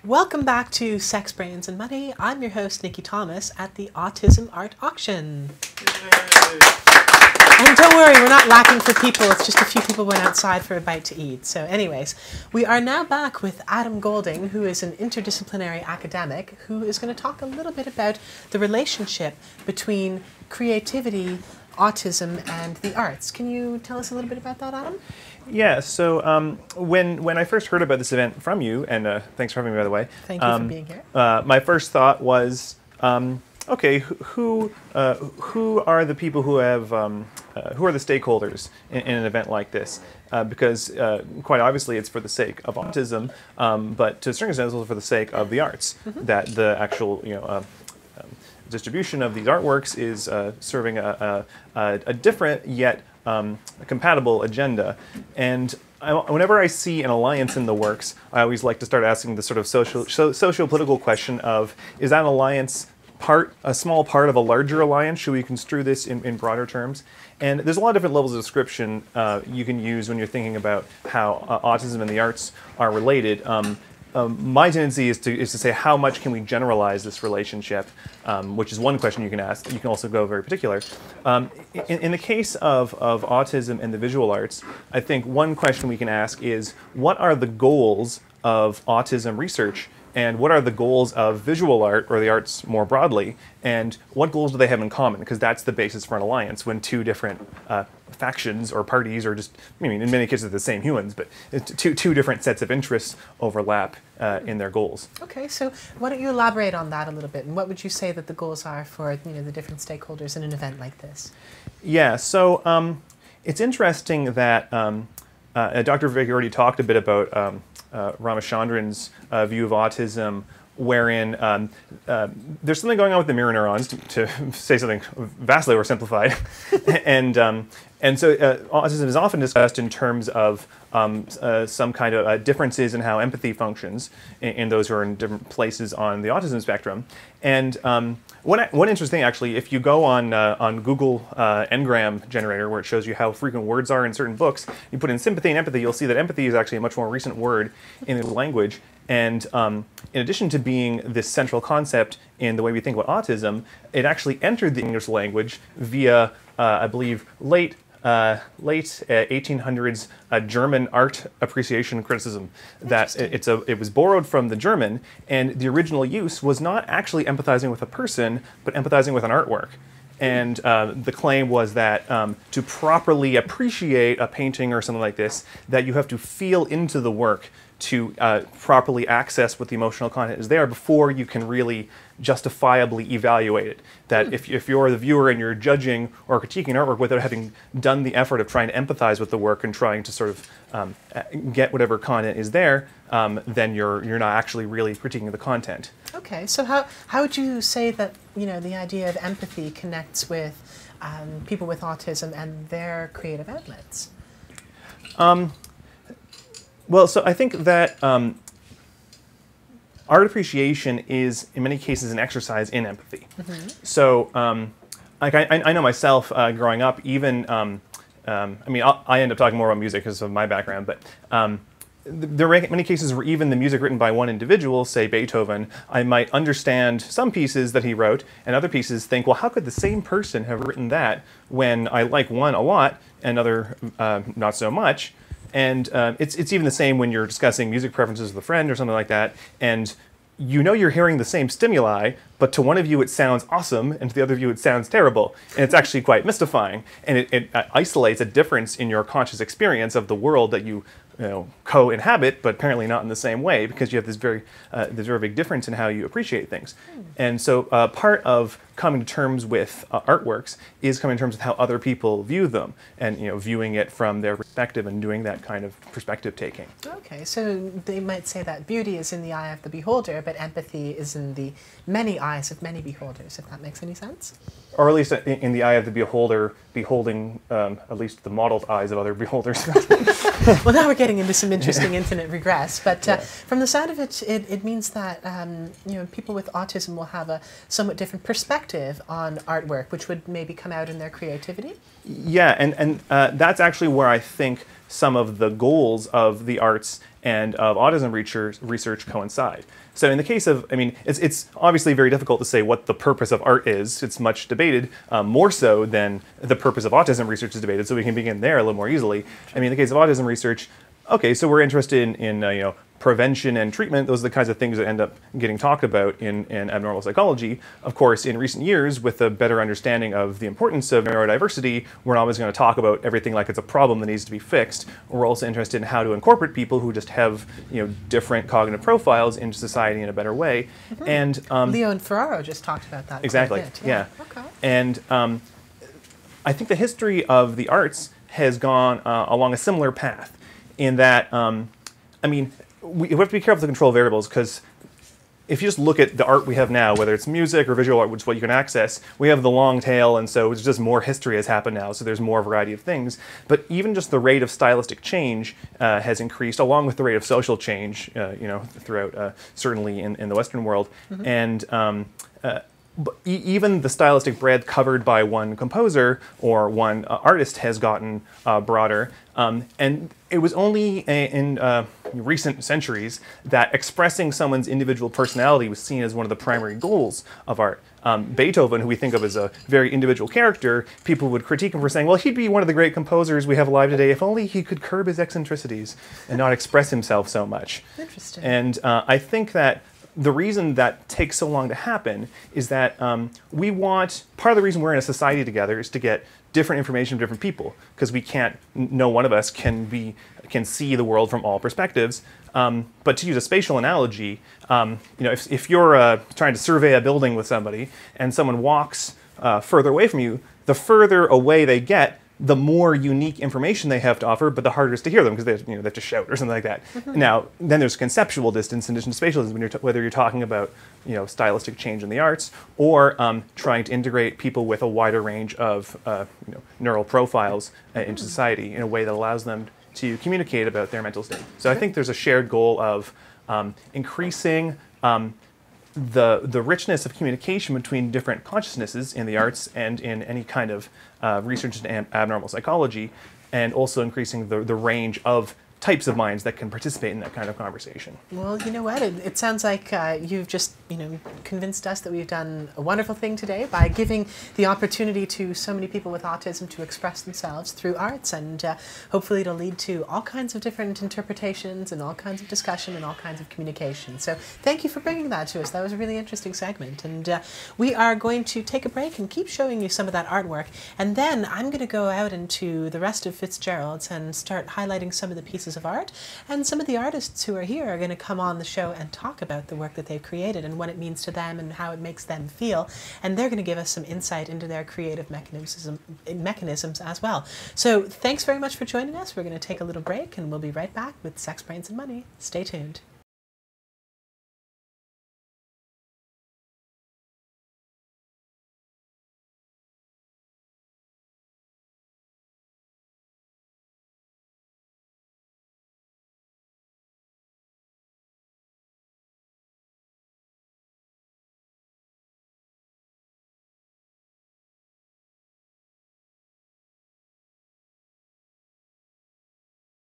Welcome back to Sex, Brains and Money. I'm your host, Nikki Thomas, at the Autism Art Auction. Yay. And don't worry, we're not lacking for people. It's just a few people went outside for a bite to eat. So anyways, we are now back with Adam Golding, who is an interdisciplinary academic, who is going to talk a little bit about the relationship between creativity, autism, and the arts. Can you tell us a little bit about that, Adam? Yeah, so when I first heard about this event from you, and thanks for having me, by the way. Thank you for being here. My first thought was, okay, who are the people who have, who are the stakeholders in an event like this? Because quite obviously it's for the sake of autism, but to a certain extent it's also for the sake of the arts, that the actual, distribution of these artworks is serving a different yet a compatible agenda. And whenever I see an alliance in the works, I always like to start asking the sort of socio-political question of, is that alliance a small part of a larger alliance? Should we construe this in broader terms? And there's a lot of different levels of description you can use when you're thinking about how autism and the arts are related. My tendency is to say, how much can we generalize this relationship, which is one question you can ask. You can also go very particular. In the case of autism and the visual arts, I think one question we can ask is, what are the goals of autism research? And what are the goals of visual art, or the arts more broadly? And what goals do they have in common? Because that's the basis for an alliance, when two different factions or parties, or just, I mean, in many cases the same humans, but two different sets of interests overlap in their goals. Okay, so why don't you elaborate on that a little bit, and what would you say that the goals are for the different stakeholders in an event like this? Yeah, so it's interesting that Dr. Vivek already talked a bit about Ramachandran's view of autism, wherein there's something going on with the mirror neurons, to say something vastly oversimplified, and so autism is often discussed in terms of some kind of differences in how empathy functions in those who are in different places on the autism spectrum. And one interesting thing, actually, if you go on Google Ngram generator, where it shows you how frequent words are in certain books, you put in sympathy and empathy, you'll see that empathy is actually a much more recent word in the language. And in addition to being this central concept in the way we think about autism, it actually entered the English language via, I believe, late 1800s German art appreciation criticism. That it was borrowed from the German, and the original use was not actually empathizing with a person, but empathizing with an artwork. And the claim was that to properly appreciate a painting or something like this, that you have to feel into the work to properly access what the emotional content is there before you can really justifiably evaluate it. That if you're the viewer and you're judging or critiquing artwork without having done the effort of trying to empathize with the work and trying to sort of get whatever content is there, then you're not actually really critiquing the content. Okay, so how would you say that the idea of empathy connects with people with autism and their creative outlets? Well, so I think that art appreciation is, in many cases, an exercise in empathy. So, like I know myself growing up, even, I mean, I end up talking more about music because of my background, but there are many cases where even the music written by one individual, say Beethoven, I might understand some pieces that he wrote, and other pieces think, well, how could the same person have written that when I like one a lot and other not so much? And it's even the same when you're discussing music preferences with a friend or something like that, and you're hearing the same stimuli, but to one of you it sounds awesome, and to the other of you it sounds terrible. And it's actually quite mystifying, and it isolates a difference in your conscious experience of the world that you co-inhabit, but apparently not in the same way, because you have this very big difference in how you appreciate things. And so part of coming to terms with artworks is coming to terms with how other people view them, and viewing it from their perspective and doing that kind of perspective taking. Okay, so they might say that beauty is in the eye of the beholder, but empathy is in the many eyes of many beholders, if that makes any sense? Or at least in the eye of the beholder, beholding at least the modeled eyes of other beholders. Well, now we're getting into some interesting infinite regress, but from the sound of it, it means that people with autism will have a somewhat different perspective on artwork, which would maybe come out in their creativity? Yeah, and that's actually where I think some of the goals of the arts and of autism research coincide. So in the case of, I mean, it's obviously very difficult to say what the purpose of art is. It's much debated, more so than the purpose of autism research is debated, so we can begin there a little more easily. I mean, in the case of autism research, okay, so we're interested in you know, prevention and treatment. Those are the kinds of things that end up getting talked about in abnormal psychology. Of course, in recent years, with a better understanding of the importance of neurodiversity, we're not always going to talk about everything like it's a problem that needs to be fixed. We're also interested in how to incorporate people who just have, you know, different cognitive profiles into society in a better way. And Leo and Ferraro just talked about that. Exactly. Quite a bit. Yeah. Okay. And I think the history of the arts has gone along a similar path, in that, I mean, we have to be careful to control variables, because if you just look at the art we have now, whether it's music or visual art, which is what you can access, we have the long tail, and so it's just more history has happened now, so there's more variety of things. But even just the rate of stylistic change has increased, along with the rate of social change, you know, throughout, certainly in the Western world. And but even the stylistic breadth covered by one composer or one artist has gotten broader. And it was only in recent centuries that expressing someone's individual personality was seen as one of the primary goals of art. Beethoven, who we think of as a very individual character, people would critique him for saying, well, he'd be one of the great composers we have alive today if only he could curb his eccentricities and not express himself so much. Interesting. And I think that the reason that takes so long to happen is that we want, part of the reason we're in a society together is to get different information from different people, because we can't, no one of us can see the world from all perspectives. But to use a spatial analogy, you know, if you're trying to survey a building with somebody and someone walks further away from you, the further away they get, the more unique information they have to offer, but the harder it is to hear them, because they, you know, they have to shout or something like that. Now, then there's conceptual distance in addition to spatial distance, when whether you're talking about, you know, stylistic change in the arts, or trying to integrate people with a wider range of you know, neural profiles into society in a way that allows them to communicate about their mental state. So I think there's a shared goal of increasing the richness of communication between different consciousnesses in the arts and in any kind of research in abnormal psychology, and also increasing the range of types of minds that can participate in that kind of conversation. Well, you know what? It sounds like you've just, you know, convinced us that we've done a wonderful thing today by giving the opportunity to so many people with autism to express themselves through arts, and hopefully it'll lead to all kinds of different interpretations and all kinds of discussion and all kinds of communication. So thank you for bringing that to us. That was a really interesting segment, and we are going to take a break and keep showing you some of that artwork, and then I'm going to go out into the rest of Fitzgerald's and start highlighting some of the pieces of art, and some of the artists who are here are going to come on the show and talk about the work that they've created and what it means to them and how it makes them feel, and they're going to give us some insight into their creative mechanisms as well. So thanks very much for joining us. We're going to take a little break, and we'll be right back with Sex, Brains and Money. Stay tuned.